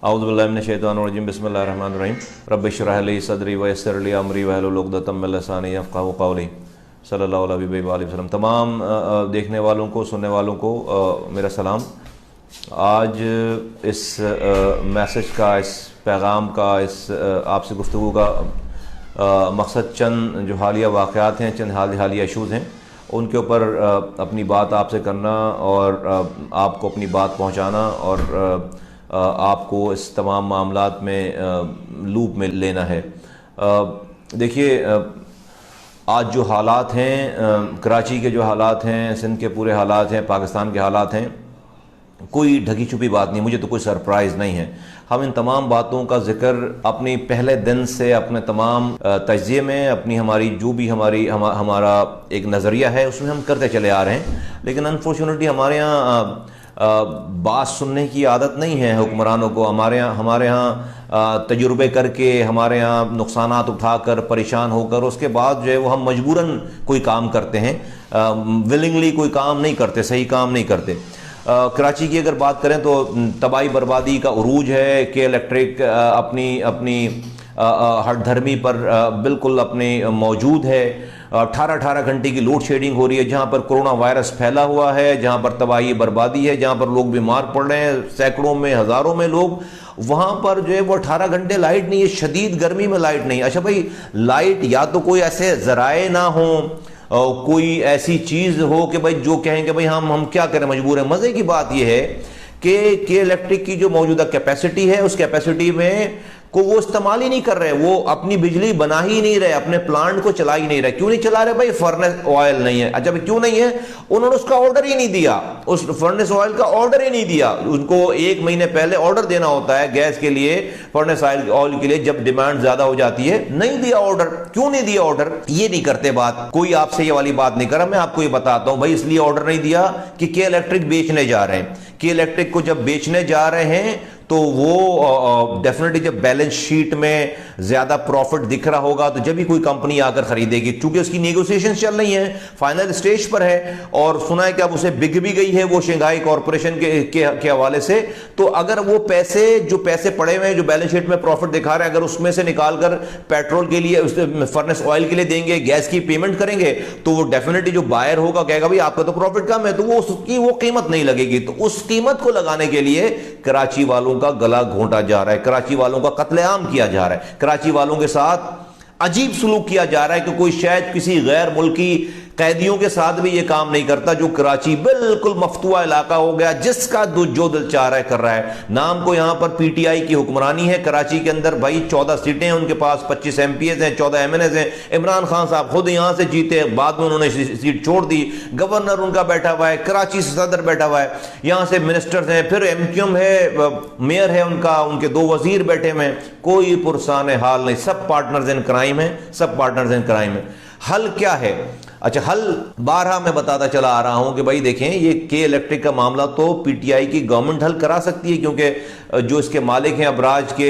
औज़ुबिल्लाहि मिनश्शैतानिर्रजीम बिस्मिल्लाहिर्रहमानिर्रहीम रब्बि इश्रह ली सदरी वयस्सिर ली अमरी वहलुल उक़दतम मिन लिसानी यफ़क़हू क़ौली सल्लल्लाहु अलैहि वसल्लम। तमाम देखने वालों को, सुनने वालों को मेरा सलाम। आज इस मैसेज का, इस पैगाम का, इस आपसे गुफ्तगू का मकसद चंद जो हालिया वाक़यात हैं, चंद हालिया इशूज़ हैं, उनके ऊपर अपनी बात आपसे करना और आपको अपनी बात पहुँचाना और आपको इस तमाम मामलात में लूप में लेना है। देखिए, आज जो हालात हैं, कराची के जो हालात हैं, सिंध के पूरे हालात हैं, पाकिस्तान के हालात हैं, कोई ढकी छुपी बात नहीं, मुझे तो कोई सरप्राइज़ नहीं है। हम इन तमाम बातों का जिक्र अपनी पहले दिन से अपने तमाम तज्ज़िये में, अपनी हमारी जो भी हमारा एक नज़रिया है उसमें हम करते चले आ रहे हैं। लेकिन अनफॉर्चुनेटली हमारे यहाँ बात सुनने की आदत नहीं है हुक्मरानों को। हमारे यहाँ तजुर्बे करके, हमारे यहाँ नुकसानात उठाकर, परेशान होकर उसके बाद जो है वो हम मजबूरन कोई काम करते हैं, विलिंगली कोई काम नहीं करते, सही काम नहीं करते। कराची की अगर बात करें तो तबाही बर्बादी का उरूज है कि इलेक्ट्रिक अपनी हर धर्मी पर बिल्कुल अपने मौजूद है। 18 घंटे की लोड शेडिंग हो रही है, जहाँ पर कोरोना वायरस फैला हुआ है, जहाँ पर तबाही बर्बादी है, जहाँ पर लोग बीमार पड़ रहे हैं, सैकड़ों में, हज़ारों में लोग, वहाँ पर जो है वो 18 घंटे लाइट नहीं है, शदीद गर्मी में लाइट नहीं। अच्छा भाई, लाइट या तो कोई ऐसे ज़राए ना हो, कोई ऐसी चीज़ हो कि भाई जो कहें कि भाई हम क्या करें, मजबूर हैं। मज़े की बात यह है कि इलेक्ट्रिक की जो मौजूदा कैपेसिटी है, उस कैपेसिटी में को वो इस्तेमाल ही नहीं कर रहे, वो अपनी बिजली बना ही नहीं रहे, अपने प्लांट को चला ही नहीं रहे। क्यों नहीं चला रहे भाई? फर्नेस ऑयल नहीं है। अच्छा भाई, क्यों नहीं है? उन्होंने उसका ऑर्डर ही नहीं दिया, उस फर्नेस ऑयल का ऑर्डर ही नहीं दिया। उनको 1 महीने पहले ऑर्डर देना होता है गैस के लिए, फर्नेस ऑयल के लिए, जब डिमांड ज्यादा हो जाती है। नहीं दिया ऑर्डर। क्यों नहीं दिया ऑर्डर? ये नहीं करते बात, कोई आपसे ये वाली बात नहीं करा। मैं आपको ये बताता हूं भाई, इसलिए ऑर्डर नहीं दिया कि के इलेक्ट्रिक बेचने जा रहे हैं। के इलेक्ट्रिक को जब बेचने जा रहे हैं तो वो डेफिनेटली जब बैलेंस शीट में ज्यादा प्रॉफिट दिख रहा होगा तो जब ही कोई कंपनी आकर खरीदेगी, क्योंकि उसकी नेगोशिएशन चल रही है, फाइनल स्टेज पर है, और सुना है कि अब उसे बिक भी गई है वो शंघाई कॉरपोरेशन के हवाले से। तो अगर वो जो पैसे पड़े हुए हैं, जो बैलेंस शीट में प्रॉफिट दिखा रहे हैं, अगर उसमें से निकालकर पेट्रोल के लिए, फर्नेस ऑयल के लिए देंगे, गैस की पेमेंट करेंगे, तो वो डेफिनेटली जो बायर होगा कहेगा भाई आपका तो प्रॉफिट कम है, तो वो उसकी वो कीमत नहीं लगेगी। तो उस कीमत को लगाने के लिए कराची वालों का गला घोंटा जा रहा है, कराची वालों का कत्लेआम किया जा रहा है, कराची वालों के साथ अजीब सलूक किया जा रहा है कि कोई शायद किसी गैर मुल्की कैदियों के साथ भी ये काम नहीं करता। जो कराची बिल्कुल मफतुआ इलाका हो गया, जिसका जो दिल चाह रहा है कर रहा है। नाम को यहां पर पीटीआई की हुक्मरानी है कराची के अंदर भाई, 14 सीटें हैं उनके पास, 25 एमपीएस हैं, 14 एमएनएस हैं। इमरान खान साहब खुद यहां से जीते, बाद में उन्होंने सीट छोड़ दी। गवर्नर उनका बैठा हुआ है, कराची से सदर बैठा हुआ है, यहां से मिनिस्टर्स हैं, फिर एमक्यूएम है, मेयर है उनका, उनके 2 वजीर बैठे हुए हैं। कोई पुरसान हाल नहीं, सब पार्टनर्स इन क्राइम है, सब पार्टनर्स इन क्राइम है। हल क्या है? अच्छा, हल 12 मैं बताता चला आ रहा हूं कि भाई देखें, ये के इलेक्ट्रिक का मामला तो पीटीआई की गवर्नमेंट हल करा सकती है, क्योंकि जो इसके मालिक हैं अबराज के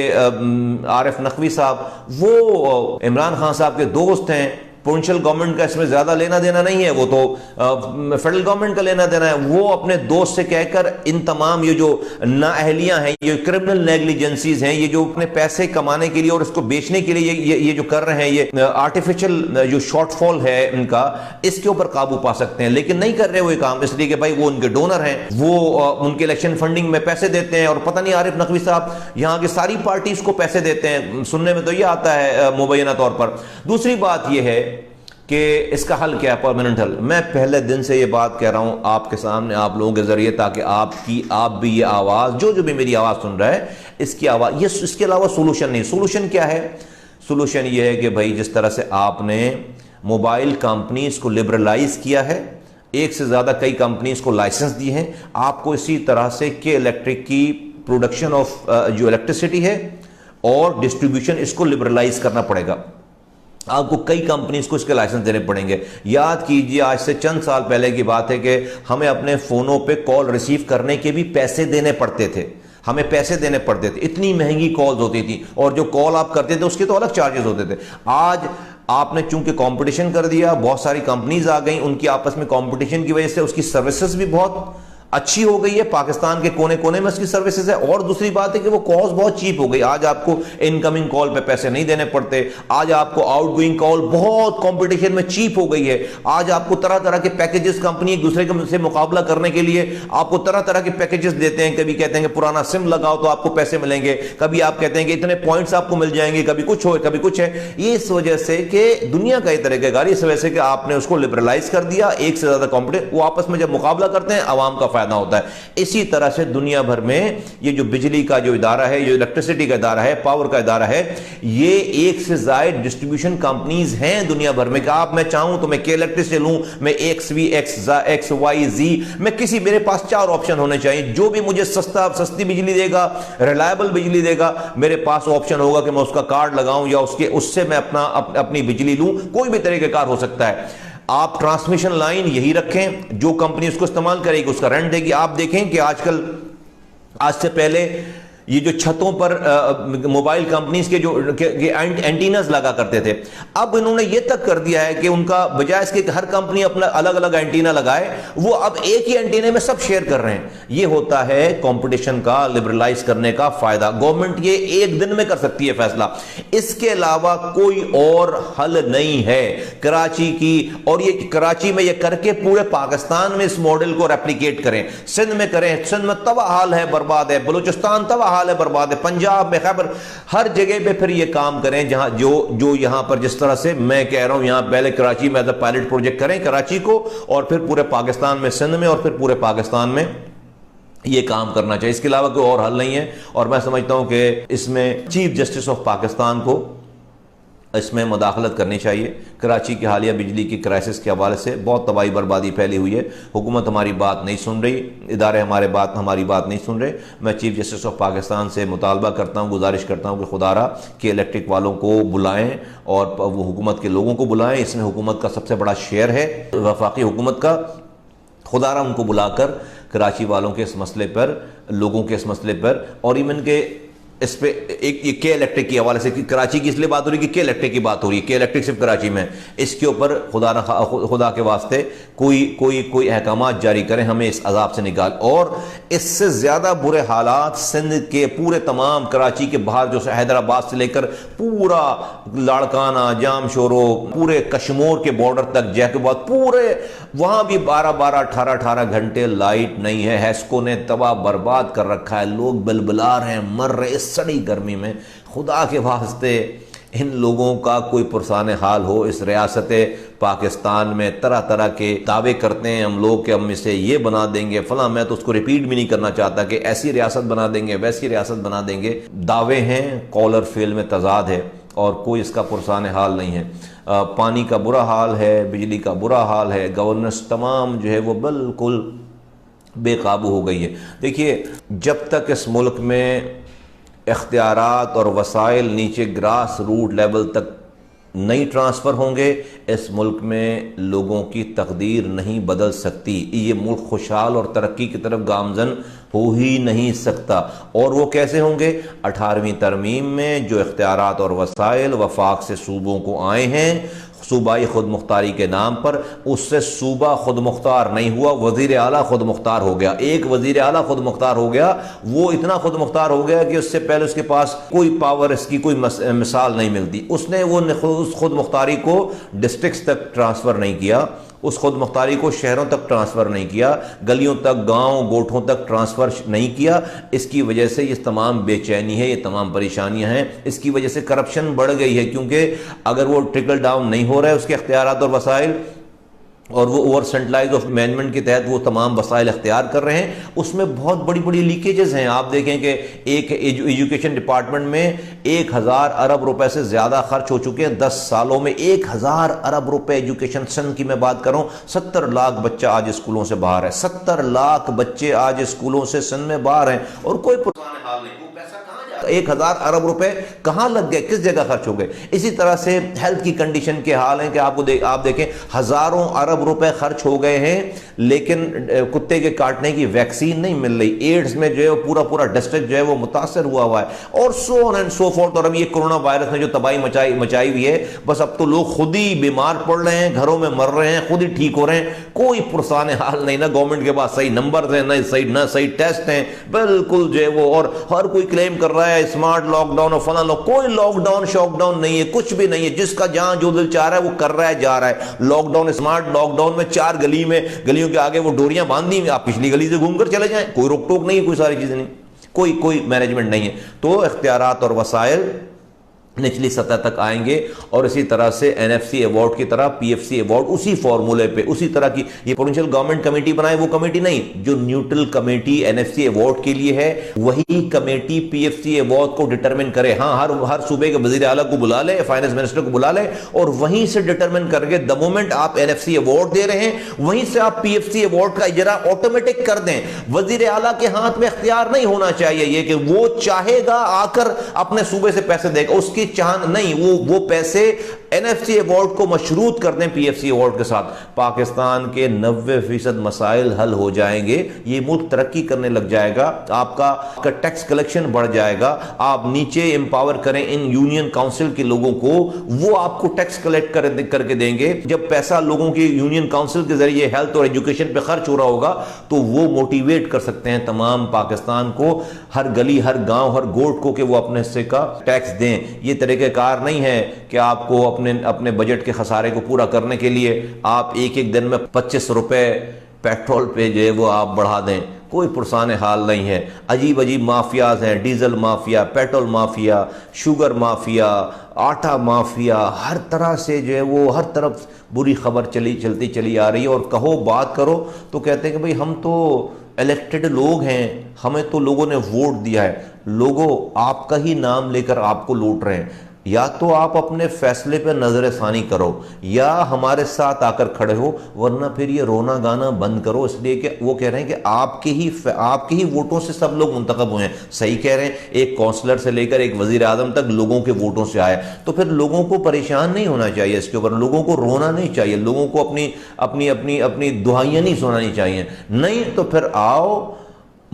आरिफ नकवी साहब, वो इमरान खान साहब के दोस्त हैं। प्रोविंशियल गवर्नमेंट का इसमें ज्यादा लेना देना नहीं है, वो तो फेडरल गवर्नमेंट का लेना देना है। वो अपने दोस्त से कहकर इन तमाम ये जो नाअहलियां हैं, ये क्रिमिनल नेग्लिजेंसीज हैं, ये जो अपने पैसे कमाने के लिए और इसको बेचने के लिए ये जो कर रहे हैं, ये आर्टिफिशियल जो शॉर्टफॉल है इनका, इसके ऊपर काबू पा सकते हैं। लेकिन नहीं कर रहे वो ये काम, इसलिए कि भाई वो उनके डोनर हैं, वो उनके इलेक्शन फंडिंग में पैसे देते हैं, और पता नहीं आरिफ नकवी साहब यहाँ की सारी पार्टीज को पैसे देते हैं, सुनने में तो ये आता है मुबैना तौर पर। दूसरी बात ये है कि इसका हल क्या है, परमानेंट हल। मैं पहले दिन से ये बात कह रहा हूं आपके सामने, आप लोगों के जरिए, ताकि आप भी ये आवाज़, जो भी मेरी आवाज़ सुन रहा है, इसकी आवाज़, ये इसके अलावा सोल्यूशन नहीं। सोल्यूशन क्या है? सोल्यूशन ये है कि भाई जिस तरह से आपने मोबाइल कंपनीज को लिबरलाइज किया है, एक से ज़्यादा कई कंपनीज को लाइसेंस दिए हैं, आपको इसी तरह से के इलेक्ट्रिक की प्रोडक्शन ऑफ जो इलेक्ट्रिसिटी है और डिस्ट्रीब्यूशन, इसको लिबरलाइज करना पड़ेगा। आपको कई कंपनीज को इसके लाइसेंस देने पड़ेंगे। याद कीजिए, आज से चंद साल पहले की बात है कि हमें अपने फोनों पे कॉल रिसीव करने के भी पैसे देने पड़ते थे, हमें पैसे देने पड़ते थे, इतनी महंगी कॉल्स होती थी, और जो कॉल आप करते थे उसके तो अलग चार्जेस होते थे। आज आपने चूंकि कंपटीशन कर दिया, बहुत सारी कंपनीज आ गई, उनकी आपस में कंपटीशन की वजह से उसकी सर्विसेज भी बहुत اچھی ہو گئی ہے، پاکستان کے کونے کونے میں اس کی سروسز ہے، اور دوسری بات ہے کہ وہ کاسٹ بہت چیپ ہو گئی. آج آپ کو انکمنگ کال پہ پیسے نہیں دینے پڑتے، آج آپ کو آؤٹ گوئنگ کال بہت کمپٹیشن میں چیپ ہو گئی ہے. آج آپ کو طرح طرح کے پیکیجز کمپنی ایک دوسرے سے مقابلہ کرنے کے لیے آپ کو طرح طرح کے پیکیجز دیتے ہیں. کبھی کہتے ہیں کہ پرانا سم لگاؤ تو آپ کو پیسے ملیں گے، کبھی آپ کہتے ہیں کہ اتنے پوائنٹس آپ کو مل جائیں گے، کبھی کچھ ہو کبھی کچھ ہے. یہ اس وجہ سے کہ دنیا کا یہ طریقہ کار، اس وجہ سے کہ آپ نے اس کو لبرلائز کر دیا، ایک سے زیادہ کمپٹیشن، وہ آپس میں جب مقابلہ کرتے ہیں عوام کا فائدہ ہوتا ہے. اسی طرح سے دنیا بھر میں یہ جو بجلی کا جو ادارہ ہے، جو الیکٹریسٹی کا ادارہ ہے، پاور کا ادارہ ہے، یہ ایک سے زائد ڈسٹریبیوشن کمپنیز ہیں دنیا بھر میں. کہ آپ میں چاہوں تو میں کے الیکٹرک سے لوں، میں ایکس وی ایکس وائی زی، میں کسی، میرے پاس 4 آپشن ہونے چاہیے. جو بھی مجھے سستی بجلی دے گا، ریلائبل بجلی دے گا، میرے پاس آپشن ہوگا کہ میں اس کا کارڈ لگاؤں یا اس سے میں اپنی بجلی لوں. کوئی بھی طریقہ کار ہو سکتا ہے. آپ ٹرانسمیشن لائن یہی رکھیں، جو کمپنی اس کو استعمال کرے گی اس کا رینٹ دے گی. آپ دیکھیں کہ آج سے پہلے یہ جو چھتوں پر موبائل کمپنیز کے جو اینٹیناز لگا کرتے تھے، اب انہوں نے یہ تک کر دیا ہے کہ ان کا بجائے اس کے کہ ہر کمپنی اپنا الگ الگ اینٹینا لگائے، وہ اب ایک ہی اینٹینے میں سب شیئر کر رہے ہیں. یہ ہوتا ہے کمپٹیشن کا، لبرلائز کرنے کا فائدہ. گورنمنٹ یہ ایک دن میں کر سکتی ہے فیصلہ، اس کے علاوہ کوئی اور حل نہیں ہے. کراچی کی، اور یہ کراچی میں یہ کر کے پورے پاکستان میں اس ماڈل کو ریپلیکیٹ کریں. سندھ میں کریں، سندھ میں تباہ حال ہے، برباد ہے. بلوچستان تباہ حال ہے، برباد ہے. پنجاب میں، خیبر، ہر جگہ پہ پھر یہ کام کریں جہاں جو یہاں پر جس طرح سے میں کہہ رہا ہوں، یہاں پہلے کراچی میں ایز اے پائلٹ پروجیکٹ کریں کراچی کو، اور پھر پورے پاکستان میں، سندھ میں، اور پھر پورے پاکستان میں یہ کام کرنا چاہیے. اس کے علاوہ کوئی اور حل نہیں ہے. اور میں سمجھتا ہوں کہ اس میں چیف جسٹس آف پاکستان کو اس میں مداخلت کرنی چاہیے. کراچی کی حالیہ بجلی کی کرائسس کے حوالے سے بہت تباہی بربادی پھیلی ہوئی ہے. حکومت ہماری بات نہیں سن رہی، ادارے ہماری بات نہیں سن رہے. میں چیف جسٹس آف پاکستان سے مطالبہ کرتا ہوں، گزارش کرتا ہوں کہ خدا را کہ الیکٹرک والوں کو بلائیں اور وہ حکومت کے لوگوں کو بلائیں. اس میں حکومت کا سب سے بڑا شیئر ہے، وفاقی حکومت کا. خدا را ان کو بلا کر کراچی والوں کے اس مسئلے پر، لوگوں کے اس مسئلے پر، اور ایون کے اس پہ ایک یہ کے الیکٹرک کے حوالے سے، کراچی کی اس لیے بات ہو رہی ہے کہ کے الیکٹرک کی بات ہو رہی ہے، کے الیکٹرک صرف کراچی میں، اس کے اوپر خدا کے واسطے کوئی احکامات جاری کریں، ہمیں اس عذاب سے نکال. اور اس سے زیادہ برے حالات سندھ کے پورے تمام، کراچی کے باہر جو حیدرآباد سے لے کر پورا لاڑکانہ، جام شورو، پورے کشمور کے بارڈر تک، جیکوباد، پورے وہاں بھی 12 18 گھنٹے لائٹ نہیں ہے. ہیسکو نے تباہ برباد کر رکھا ہے. لوگ بلبلا رہے ہیں، مر رہے اس سڑی گرمی میں. خدا کے واسطے ان لوگوں کا کوئی پرسان حال ہو. اس ریاست پاکستان میں طرح طرح کے دعوے کرتے ہیں ہم لوگ کہ ہم اسے یہ بنا دیں گے فلاں. میں تو اس کو ریپیٹ بھی نہیں کرنا چاہتا کہ ایسی ریاست بنا دیں گے، ویسی ریاست بنا دیں گے. دعوے ہیں، قول اور فعل میں تضاد ہے، اور کوئی اس کا پرسان حال نہیں ہے. پانی کا برا حال ہے، بجلی کا برا حال ہے، گورننس تمام جو ہے وہ بالکل بے قابو ہو گئی ہے. دیکھیے، جب تک اس ملک میں اختیارات اور وسائل نیچے گراس روٹ لیول تک نہیں ٹرانسفر ہوں گے، اس ملک میں لوگوں کی تقدیر نہیں بدل سکتی. یہ ملک خوشحال اور ترقی کی طرف گامزن ہو ہی نہیں سکتا. اور وہ کیسے ہوں گے؟ 18ویں ترمیم میں جو اختیارات اور وسائل وفاق سے صوبوں کو آئے ہیں، صوبائی خود مختاری کے نام پر، اس سے صوبہ خود مختار نہیں ہوا، وزیر اعلیٰ خود مختار ہو گیا. ایک وزیر اعلیٰ خود مختار ہو گیا، وہ اتنا خود مختار ہو گیا کہ اس سے پہلے اس کے پاس کوئی پاور، اس کی کوئی مثال نہیں ملتی. اس نے وہ خود مختاری کو ڈسٹرکٹس تک ٹرانسفر نہیں کیا، اس خود مختاری کو شہروں تک ٹرانسفر نہیں کیا، گلیوں تک، گاؤں گوٹھوں تک ٹرانسفر نہیں کیا. اس کی وجہ سے یہ تمام بے چینی ہے، یہ تمام پریشانیاں ہیں. اس کی وجہ سے کرپشن بڑھ گئی ہے، کیونکہ اگر وہ ٹرکل ڈاؤن نہیں ہو رہا ہے اس کے اختیارات اور وسائل، اور وہ اوور سینٹرلائز آف مینجمنٹ کے تحت وہ تمام وسائل اختیار کر رہے ہیں، اس میں بہت بڑی بڑی لیکیجز ہیں. آپ دیکھیں کہ ایک ایجوکیشن ڈپارٹمنٹ میں 1000 ارب روپے سے زیادہ خرچ ہو چکے ہیں 10 سالوں میں. 1000 ارب روپے ایجوکیشن. سندھ کی میں بات کروں، 70 لاکھ بچہ آج اسکولوں سے باہر ہے. 70 لاکھ بچے آج اسکولوں سے سندھ میں باہر ہیں، اور کوئی پرسان حال نہیں. وہ پیسہ کہاں 1000 अरब रुपए कहाँ लग गए, किस जगह खर्च हो गए। इसी तरह से हेल्थ की कंडीशन के हाल हैं कि आप देखें हजारों अरब रुपए खर्च हो गए हैं, लेकिन कुत्ते के काटने की वैक्सीन नहीं मिल रही। एड्स में जो है पूरा पूरा डिस्ट्रिक्ट जो है वो मुतासर हुआ है, और so on and so fourth. और अब ये कोरोना वायरस ने जो तबाही मचाई हुई है, बस अब तो लोग खुद ही बीमार पड़ रहे हैं, घरों में मर रहे हैं, खुद ही ठीक हो रहे हैं। कोई पुरसान हाल नहीं, ना गवर्नमेंट के पास सही नंबर है, ना सही टेस्ट हैं, बिल्कुल जो है वो। और हर कोई क्लेम कर रहा है स्मार्ट लॉकडाउन और फला कोई लॉकडाउन शॉकडाउन नहीं है, कुछ भी नहीं है। जिसका जहां जो दिल चाह रहा है वो कर रहा है, जा रहा है। लॉकडाउन, स्मार्ट लॉकडाउन में 4 गलियों के आगे वो डोरियां बांधी, आप पिछली गली से घूमकर चले जाएं, कोई रोक टोक नहीं है, कोई सारी चीजें नहीं, कोई मैनेजमेंट नहीं है। तो इख्तियारात और वसाइल निचली सतह तक आएंगे, और इसी तरह से एनएफसी अवार्ड की तरह पीएफसी अवार्ड उसी फॉर्मूले पे, उसी तरह की ये पोटेंशियल गवर्नमेंट कमेटी बनाए, वो कमेटी नहीं, जो न्यूट्रल कमेटी एनएफसी अवार्ड के लिए है वही कमेटी पीएफसी अवार्ड को डिटरमिन करे। हाँ, हर सूबे के वजीर आला को बुला ले, फाइनेंस मिनिस्टर को बुला ले, और वहीं से डिटरमिन करके द मोमेंट आप एनएफसी अवार्ड दे रहे हैं, वहीं से आप पीएफसी अवार्ड का इजरा ऑटोमेटिक कर दें। वजीर आला के हाथ में इख्तियार नहीं होना चाहिए ये कि वो चाहेगा आकर अपने सूबे से पैसे देगा, उसकी चाह नहीं, वो पैसे एनएफसी अवार्ड को मशरूत कर दें पीएफसी अवार्ड के साथ। पाकिस्तान के 90% मसाइल हल हो जाएंगे, ये मुल्क तरक्की करने लग जाएगा, आपका टैक्स कलेक्शन बढ़ जाएगा। आप नीचे एम्पावर करें इन यूनियन काउंसिल के लोगों को, वो आपको टैक्स कलेक्ट करके देंगे। जब पैसा लोगों की यूनियन काउंसिल के जरिए हेल्थ और एजुकेशन पे खर्च हो रहा होगा, तो वो मोटिवेट कर सकते हैं तमाम पाकिस्तान को, हर गली, हर गांव, हर गोट को, कि वो अपने हिस्से का टैक्स दें। ये तरीक़ेकार नहीं है कि आपको अपने बजट के खसारे को पूरा करने के लिए आप एक दिन में 25 रुपए पेट्रोल पे जो है वो आप बढ़ा दें। कोई पुरसान हाल नहीं है। अजीब अजीब माफियाज हैं, diesel mafia, petrol mafia, sugar mafia, आटा माफिया, हर तरह से जो है वो हर तरफ बुरी खबर चलती चली आ रही है। और कहो बात करो तो कहते हैं कि भाई हम तो इलेक्टेड लोग हैं, हमें तो लोगों ने वोट दिया है। लोगों आपका ही नाम लेकर आपको लूट रहे हैं। या तो आप अपने फैसले पर नजर सानी करो, या हमारे साथ आकर खड़े हो, वरना फिर ये रोना गाना बंद करो। इसलिए कि वो कह रहे हैं कि आपके ही वोटों से सब लोग मुंतखब हुए हैं। सही कह रहे हैं, एक काउंसलर से लेकर एक वजीर आजम तक लोगों के वोटों से आए। तो फिर लोगों को परेशान नहीं होना चाहिए इसके ऊपर, लोगों को रोना नहीं चाहिए, लोगों को अपनी दुहाइयां नहीं सुनानी चाहिए। नहीं तो फिर आओ,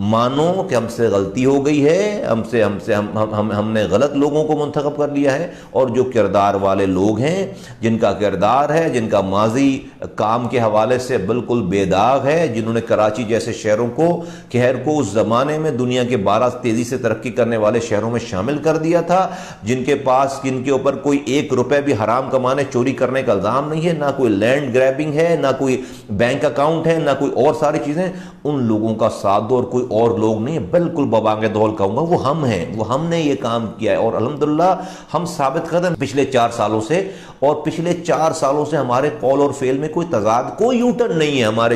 मानो कि हमसे गलती हो गई है, हमने गलत लोगों को मुंतखब कर लिया है। और जो किरदार वाले लोग हैं, जिनका किरदार है, जिनका माजी काम के हवाले से बिल्कुल बेदाग है, जिन्होंने कराची जैसे शहरों को, शहर को उस ज़माने में दुनिया के 12 तेज़ी से तरक्की करने वाले शहरों में शामिल कर दिया था, जिनके ऊपर कोई 1 रुपये भी हराम कमाने, चोरी करने का इल्ज़ाम नहीं है, ना कोई लैंड ग्रैबिंग है, ना कोई बैंक अकाउंट है, ना कोई और सारी चीज़ें, उन लोगों का साथ दो और कोई और लोग नहीं। बिल्कुल बबांगे दौल कहूँगा, वो हम हैं, वो हमने ये काम किया है। और अल्हम्दुलिल्लाह हम साबित कदम पिछले 4 सालों से, और पिछले 4 सालों से हमारे कॉल और फेल में कोई तजाद, कोई यूटर्न नहीं है हमारे।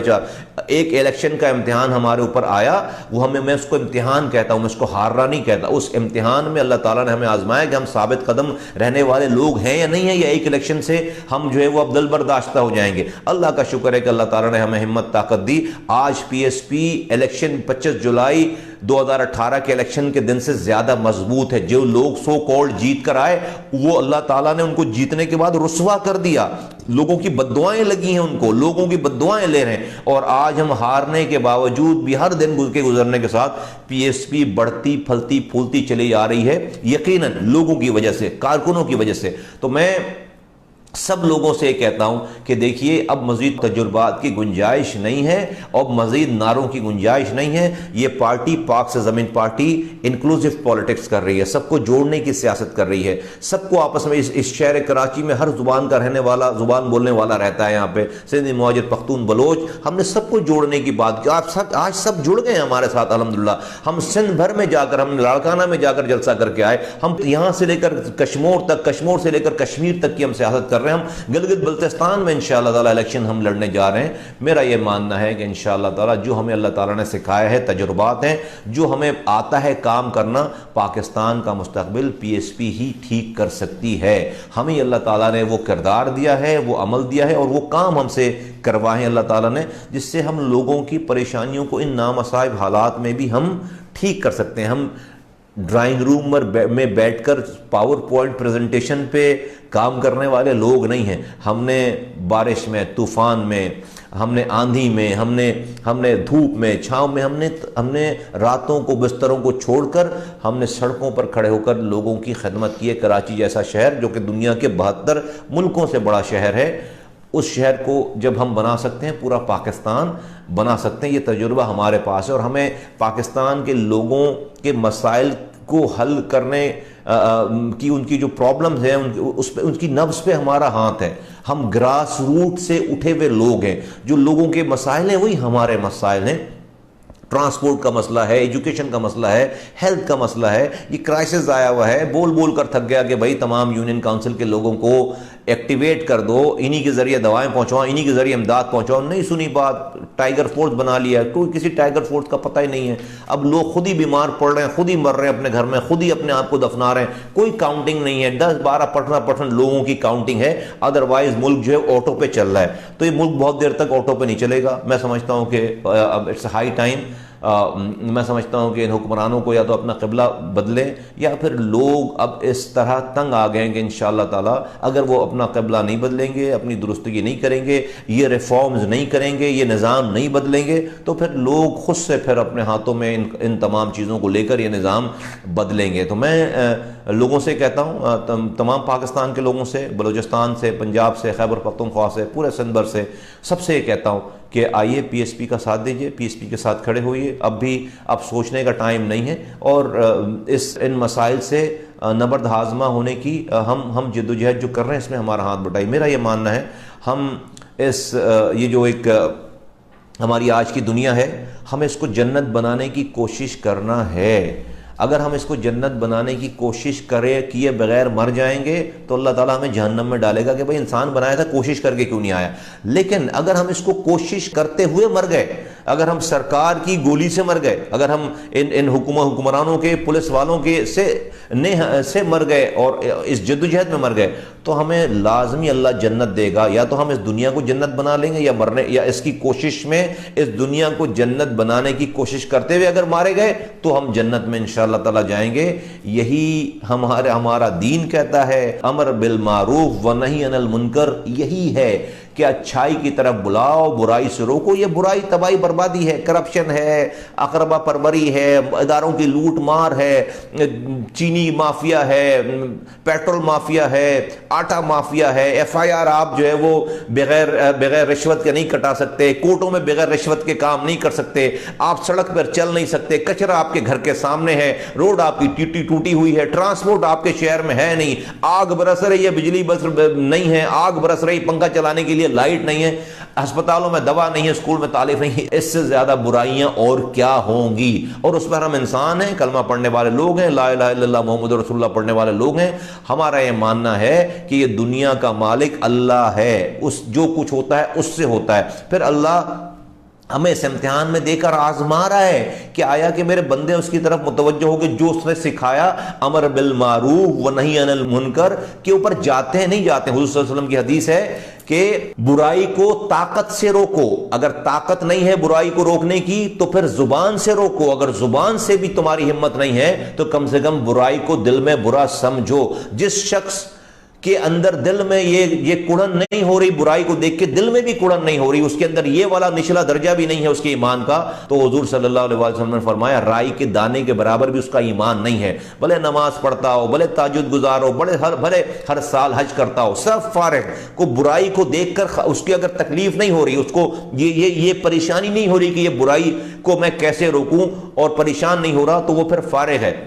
एक इलेक्शन का इम्तिहान हमारे ऊपर आया, वो मैं उसको इम्तिहान कहता हूँ, मैं उसको हारना नहीं कहता। उस इम्तिहान में अल्लाह ताला ने हमें आजमाया कि हम साबित कदम रहने वाले लोग हैं या नहीं है, या एक इलेक्शन से हम जो है वो अब दिल बर्दाश्ता हो जाएंगे। अल्लाह का शुक्र है कि अल्लाह ताला ने हमें हिम्मत ताकत दी। आज पीएसपी इलेक्शन 25 जुलाई 2018 के इलेक्शन के दिन से ज्यादा मजबूत है। जो लोग सो कॉल्ड जीत कर आए, वो अल्लाह ताला ने उनको जीतने के बाद रुसवा कर दिया। लोगों की बद्दुआएं लगी हैं उनको, लोगों की बद्दुआएं ले रहे हैं। और आज हम हारने के बावजूद भी हर दिन के गुजरने के साथ पीएसपी बढ़ती फलती फूलती चली आ रही है, यकीनन लोगों की वजह से, कारकुनों की वजह से। तो मैं सब लोगों से कहता हूं कि देखिए, अब मजीद तजुर्बात की गुंजाइश नहीं है, अब मजीद नारों की गुंजाइश नहीं है। ये पार्टी, पाक से ज़मीन पार्टी, इंक्लूसिव पॉलिटिक्स कर रही है, सबको जोड़ने की सियासत कर रही है। सबको आपस में, इस शहर कराची में हर जुबान का रहने वाला, जुबान बोलने वाला रहता है। यहाँ पे सिंधी, मुहाजिर, पख्तून, बलोच, हमने सबको जोड़ने की बात की। आज सब जुड़ गए हमारे साथ अल्हम्दुलिल्लाह। हम सिंध भर में जाकर, हम लाड़काना में जाकर जलसा करके आए। हम यहाँ से लेकर कश्मीर तक, कश्मीर से लेकर कश्मीर तक की हम सियासत कर रहे हैं। हम गिलगित बल्तिस्तान में इंशाअल्लाह ताला इलेक्शन हम लड़ने जा रहे हैं। मेरा यह मानना है कि इंशाअल्लाह ताला जो हमें अल्लाह ताला ने सिखाया है, तजुर्बात हैं, जो हमें आता है काम करना, पाकिस्तान का मुस्तकबिल पीएसपी ही ठीक कर सकती है। हमें अल्लाह ताला ने वो किरदार दिया है, वो अमल दिया है, और वो काम हमसे करवाएं अल्लाह ताला ने, जिससे हम लोगों की परेशानियों को इन नामसाइब हालात में भी हम ठीक कर सकते हैं। हम ड्राइंग रूम में बैठकर पावर पॉइंट प्रेजेंटेशन पे काम करने वाले लोग नहीं हैं। हमने बारिश में, तूफान में, हमने आंधी में, हमने धूप में, छांव में, हमने रातों को, बिस्तरों को छोड़कर हमने सड़कों पर खड़े होकर लोगों की खिदमत की है। कराची जैसा शहर जो कि दुनिया के 72 मुल्कों से बड़ा शहर है, उस शहर को जब हम बना सकते हैं, पूरा पाकिस्तान बना सकते हैं। ये तजुर्बा हमारे पास है और हमें पाकिस्तान के लोगों के मसाइल को हल करने की, उनकी जो प्रॉब्लम्स हैं उस पे, उनकी नब्ज़ पे हमारा हाथ है। हम ग्रास रूट से उठे हुए लोग हैं। जो लोगों के मसाइल हैं वही हमारे मसाइल हैं। ट्रांसपोर्ट का मसला है, एजुकेशन का मसला है, हेल्थ का मसला है। ये क्राइसिस आया हुआ है, बोल बोल कर थक गया कि भाई तमाम यूनियन काउंसिल के लोगों को एक्टिवेट कर दो, इन्हीं के ज़रिए दवाएं पहुंचाओ, इन्हीं के ज़रिए इमदाद पहुंचाओ। नहीं सुनी बात, टाइगर फोर्स बना लिया। कोई किसी टाइगर फोर्स का पता ही नहीं है। अब लोग खुद ही बीमार पड़ रहे हैं, खुद ही मर रहे हैं अपने घर में, खुद ही अपने आप को दफना रहे हैं। कोई काउंटिंग नहीं है। 10-12% लोगों की काउंटिंग है, अदरवाइज मुल्क जो है ऑटो पे चल रहा है। तो ये मुल्क बहुत देर तक ऑटो पे नहीं चलेगा। मैं समझता हूँ कि अब इट्स हाई टाइम। मैं समझता हूँ कि इन हुक्मरानों को या तो अपना क़िबला बदलें, या फिर लोग अब इस तरह तंग आ गए हैं कि इंशाअल्लाह ताला अगर वो अपना क़िबला नहीं बदलेंगे, अपनी दुरुस्तगी नहीं करेंगे, ये रिफॉर्म्स नहीं करेंगे, ये निज़ाम नहीं बदलेंगे, तो फिर लोग खुद से फिर अपने हाथों में इन तमाम चीज़ों को लेकर ये निज़ाम बदलेंगे। तो मैं लोगों से कहता हूँ, तमाम पाकिस्तान के लोगों से, बलूचिस्तान से, पंजाब से, खैबर पख्तूनख्वा से, पूरे सिंध भर से, सबसे ये कहता हूँ कि आइए पीएसपी का साथ दीजिए, पीएसपी के साथ खड़े होइए। अब सोचने का टाइम नहीं है और इन मसाइल से नबर्द हाज़मा होने की हम जद्दोजहद जो कर रहे हैं इसमें हमारा हाथ बटाइए। मेरा ये मानना है, हम ये जो एक हमारी आज की दुनिया है, हमें इसको जन्नत बनाने की कोशिश करना है। अगर हम इसको जन्नत बनाने की कोशिश किए बगैर मर जाएंगे तो अल्लाह ताला हमें जहन्नम में डालेगा कि भाई इंसान बनाया था, कोशिश करके क्यों नहीं आया। लेकिन अगर हम इसको कोशिश करते हुए मर गए, अगर हम सरकार की गोली से मर गए, अगर हम इन हुक्मरानों के, पुलिस वालों के से मर गए और इस जद्दोजहद में मर गए, तो हमें लाजमी अल्लाह जन्नत देगा। या तो हम इस दुनिया को जन्नत बना लेंगे, या इसकी कोशिश में इस दुनिया को जन्नत बनाने की कोशिश करते हुए अगर मारे गए तो हम जन्नत में इंशाअल्लाह ताला जाएंगे। यही हमारा दीन कहता है, अमर बिल मारूफ व नही अनिल मुनकर, यही है कि अच्छाई की तरफ बुलाओ, बुराई से रोको। ये बुराई तबाही बर्बादी है, करप्शन है, अकरबा परवरी है, इदारों की लूट मार है, चीनी माफिया है, पेट्रोल माफिया है, आटा माफिया है। FIR आप जो है वो बगैर रिश्वत के नहीं कटा सकते, कोर्टों में बगैर रिश्वत के काम नहीं कर सकते, आप सड़क पर चल नहीं सकते, कचरा आपके घर के सामने है, रोड आपकी टूटी हुई है, ट्रांसपोर्ट आपके शहर में है नहीं, आग बरस रही है, बिजली बस नहीं है, आग बरस रही, पंखा चलाने के लिए लाइट नहीं है, अस्पतालों में दवा नहीं है, स्कूल में तालीम नहीं है। इससे ज्यादा बुराइयां और क्या होंगी। और उस पर हम इंसान हैं, कलमा पढ़ने वाले लोग हैं, ला इलाहा इल्लल्लाह मुहम्मद रसूलुल्लाह पढ़ने वाले लोग हैं। हमारा यह मानना है कि ये दुनिया का मालिक अल्लाह है, उस जो कुछ होता है उससे होता है। फिर अल्लाह हमें इस इम्तिहान में देकर आजमा रहा है कि आया कि मेरे बंदे उसकी तरफ मुतवज्जो हो गए, जो उसने सिखाया अमर बिल मारूफ व नही अनिल मुनकर के ऊपर जाते हैं, नहीं जाते। हुज़ूर सल्लल्लाहु अलैहि वसल्लम की हदीस है कि बुराई को ताकत से रोको, अगर ताकत नहीं है बुराई को रोकने की तो फिर जुबान से रोको, अगर जुबान से भी तुम्हारी हिम्मत नहीं है तो कम से कम बुराई को दिल में बुरा समझो। जिस शख्स के अंदर दिल में ये कुड़न नहीं हो रही, बुराई को देख के दिल में भी कुड़न नहीं हो रही, उसके अंदर ये वाला निचला दर्जा भी नहीं है उसके ईमान का, तो हुजूर सल्लल्लाहु अलैहि वसल्लम ने फरमाया राई के दाने के बराबर भी उसका ईमान नहीं है। भले नमाज पढ़ता हो, भले ताजुद गुजार हो, भले हर साल हज करता हो, सब फारिग को बुराई को देखकर उसकी अगर तकलीफ नहीं हो रही, उसको ये परेशानी नहीं हो रही कि ये बुराई को मैं कैसे रोकूं, और परेशान नहीं हो रहा, तो वो फिर फारिग है।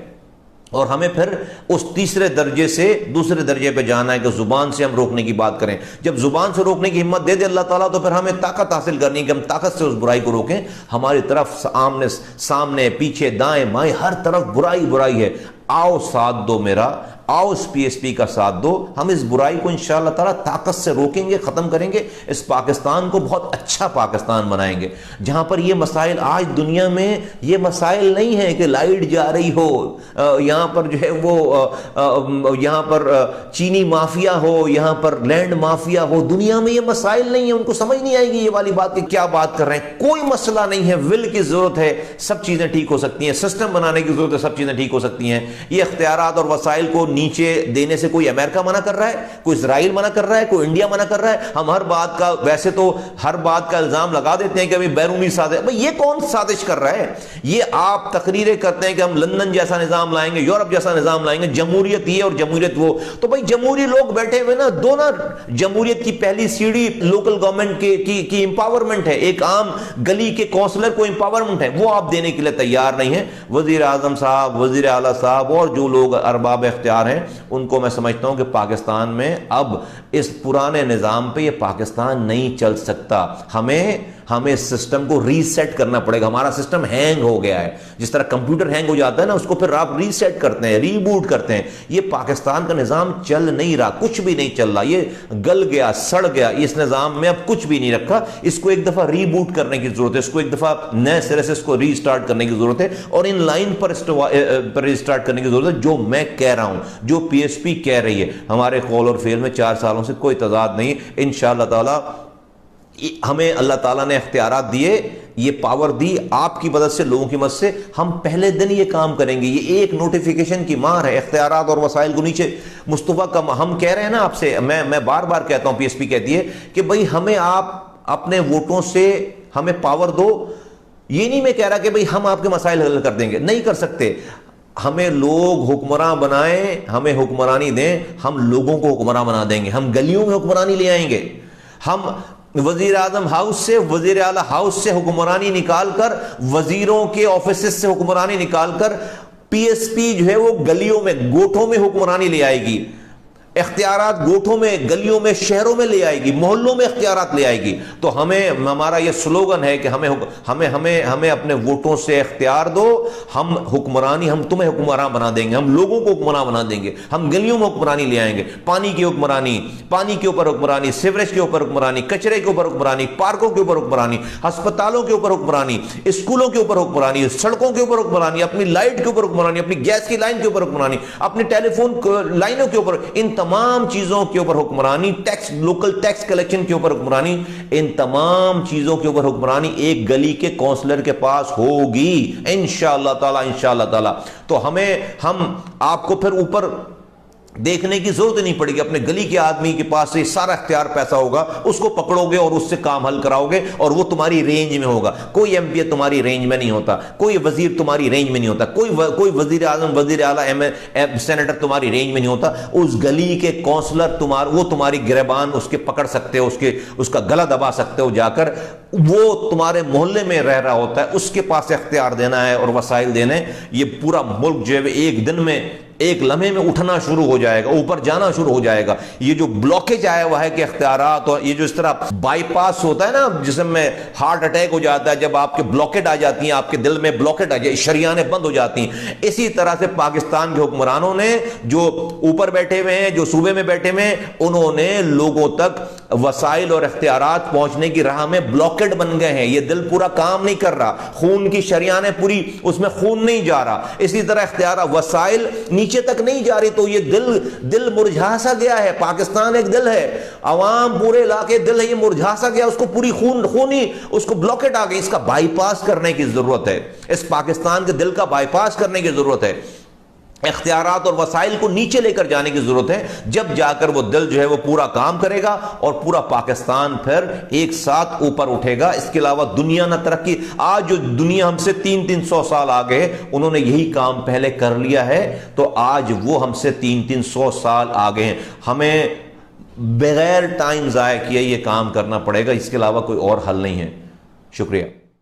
और हमें फिर उस तीसरे दर्जे से दूसरे दर्जे पे जाना है कि जुबान से हम रोकने की बात करें। जब जुबान से रोकने की हिम्मत दे दे अल्लाह ताला, तो फिर हमें ताकत हासिल करनी है कि हम ताकत से उस बुराई को रोकें। हमारी तरफ सामने पीछे दाएं बाएं हर तरफ बुराई है। आओ साथ दो मेरा, आओ इस PSP का साथ दो, हम इस बुराई को इंशाअल्लाह ताला ताकत से रोकेंगे, खत्म करेंगे, इस पाकिस्तान को बहुत अच्छा पाकिस्तान बनाएंगे, जहां पर ये मसाइल, आज दुनिया में ये मसाइल नहीं है कि लाइट जा रही हो, यहां पर जो है वो यहां पर चीनी माफिया हो, यहां पर लैंड माफिया हो, दुनिया में ये मसाइल नहीं है, उनको समझ नहीं आएगी ये वाली बात कि क्या बात कर रहे हैं। कोई मसला नहीं है, विल की जरूरत है, सब चीजें ठीक हो सकती हैं, सिस्टम बनाने की जरूरत है, सब चीजें ठीक हो सकती हैं। ये इख्तियारात और वसाइल को नीचे देने से कोई अमेरिका मना कर रहा है, कोई इजराइल मना कर रहा है, कोई इंडिया मना कर रहा है। हम हर बात का, वैसे तो हर बात का इल्जाम लगा देते हैं कि अभी बैरूनी साजिश, भाई ये कौन साजिश कर रहा है? ये आप तकरीरें करते हैं कि हम लंदन जैसा निजाम लाएंगे, यूरोप जैसा निजाम लाएंगे, जमहूरियत ये और जमहूरियत वो। तो भाई जमहूरी लोग बैठे हुए ना, दो ना, जमहूरियत की पहली सीढ़ी लोकल गवर्नमेंट की इंपावरमेंट है, एक आम गली के काउंसलर को इंपावरमेंट है, वो आप देने के लिए तैयार नहीं है। वजीर आजम साहब, वजीर आला साहब और जो लोग अरबाब इख्तियार हैं, उनको मैं समझता हूं कि पाकिस्तान में अब इस पुराने निजाम पे ये पाकिस्तान नहीं चल सकता। हमें सिस्टम को रीसेट करना पड़ेगा। हमारा सिस्टम हैंग हो गया है, जिस तरह कंप्यूटर हैंग हो जाता है ना, उसको फिर आप रीसेट करते हैं, रीबूट करते हैं। ये पाकिस्तान का निजाम चल नहीं रहा, कुछ भी नहीं चल रहा, ये गल गया, सड़ गया, इस निजाम में अब कुछ भी नहीं रखा। इसको एक दफा रीबूट करने की जरूरत है, इसको एक दफा नए सिरे से इसको रीस्टार्ट करने की जरूरत है और इन लाइन पर रीस्टार्ट करने की जरूरत है, जो मैं कह रहा हूं, जो PSP कह रही है। हमारे कौल और फेल में 4 सालों से कोई तजाद नहीं। इंशाअल्लाह ताला हमें अल्लाह ताला ने इख्तियारात दिए, ये पावर दी, आपकी मदद से, लोगों की मदद से हम पहले दिन ये काम करेंगे। ये एक नोटिफिकेशन की मार है, इख्तियारात और वसाइल को नीचे मुस्तफा का। हम कह रहे हैं ना आपसे, मैं बार बार कहता हूं, PSP कहती है कि भाई हमें आप अपने वोटों से हमें पावर दो। ये नहीं मैं कह रहा कि भाई हम आपके मसाइल हल कर देंगे, नहीं कर सकते। हमें लोग हुक्मरान बनाएं, हमें हुक्मरानी दें, हम लोगों को हुक्मरान बना देंगे, हम गलियों में हुक्मरानी ले आएंगे। हम वजीर आजम हाउस से, वजीर आला हाउस से हुक्मरानी निकालकर, वजीरों के ऑफिस से हुक्मरानी निकालकर PSP जो है वो गलियों में, गोठों में हुक्मरानी ले आएगी। इख्तियारात गोठों में, गलियों में, शहरों में ले आएगी, मोहल्लों में इख्तियारात ले आएगी। तो हमारा ये स्लोगन है कि हमें अपने वोटों से इख्तियार दो, हम हुक्मरानी, हम तुम्हें हुक्मरान बना देंगे, हम लोगों को हुक्मरान बना देंगे, हम गलियों में हुक्मरानी ले आएंगे। पानी की हुक्मरानी, पानी के ऊपर हुक्मरानी, सीवरेज के ऊपर हुक्मरानी, कचरे के ऊपर हुक्मरानी, पार्कों के ऊपर हुक्मरानी, अस्पतालों के ऊपर हुक्मरानी, स्कूलों के ऊपर हुक्मरानी, सड़कों के ऊपर हुक्मरानी, अपनी लाइट के ऊपर हुक्मरानी, अपनी गैस की लाइन के ऊपर हुक्मरानी, अपनी टेलीफोन लाइनों के ऊपर, इन तमाम चीजों के ऊपर हुक्मरानी, टैक्स, लोकल टैक्स कलेक्शन के ऊपर हुक्मरानी, इन तमाम चीजों के ऊपर हुक्मरानी एक गली के काउंसलर के पास होगी इंशाअल्लाह ताला, इंशाअल्लाह ताला। तो हम आपको फिर ऊपर देखने की जरूरत नहीं पड़ेगी, अपने गली के आदमी के पास से सारा इख्तियार पैसा होगा, उसको पकड़ोगे और उससे काम हल कराओगे और वो तुम्हारी रेंज में होगा। कोई MP तुम्हारी रेंज में नहीं होता, कोई वजीर तुम्हारी रेंज में नहीं होता, कोई वजीर आजम, वजीर आला, सेनेटर तुम्हारी रेंज में नहीं होता। उस गली के काउंसलर वो तुम्हारी गिरबान उसके पकड़ सकते हो, उसका गला दबा सकते हो जाकर, वो तुम्हारे मोहल्ले में रह रहा होता है, उसके पास इख्तियार देना है और वसाइल देने। ये पूरा मुल्क जो है एक दिन में, एक लम्हे में उठना शुरू हो जाएगा, ऊपर जाना शुरू हो जाएगा। ये जो ब्लॉकेज आया हुआ है कि इख्तियारात, और ये जो इस तरह बाईपास होता है ना, जिसमें हार्ट अटैक हो जाता है, जब आपके ब्लॉकेट आ जाती हैं, आपके दिल में ब्लॉकेट आ जाए, शरियानें बंद हो जाती हैं। इसी तरह से पाकिस्तान के हुक्मरानों ने, जो ऊपर बैठे हुए हैं, जो सूबे में बैठे हुए हैं, उन्होंने लोगों तक वसाइल और इख्तियारात पहुंचने की राह में ब्लॉकेट बन गए हैं। ये दिल पूरा काम नहीं कर रहा, खून की शरियानें पूरी, उसमें खून नहीं जा रहा। इसी तरह इख्तियार, वसाइल नीचे तक नहीं जा रही, तो ये दिल मुरझा सा गया है। पाकिस्तान एक दिल है, अवाम पूरे इलाके दिल है, ये मुरझा सा गया, उसको पूरी खूनी उसको ब्लॉकेट आ गई। इसका बाईपास करने की जरूरत है, इस पाकिस्तान के दिल का बाईपास करने की जरूरत है। इख्तियारात और वसाइल को नीचे लेकर जाने की जरूरत है, जब जाकर वो दिल जो है वो पूरा काम करेगा और पूरा पाकिस्तान फिर एक साथ ऊपर उठेगा। इसके अलावा दुनिया ना तरक्की, आज जो दुनिया हमसे 300-300 साल आगे, उन्होंने यही काम पहले कर लिया है, तो आज वो हमसे 300-300 साल आगे हैं। हमें बगैर टाइम ज़ाया किए ये काम करना पड़ेगा, इसके अलावा कोई और हल नहीं है। शुक्रिया।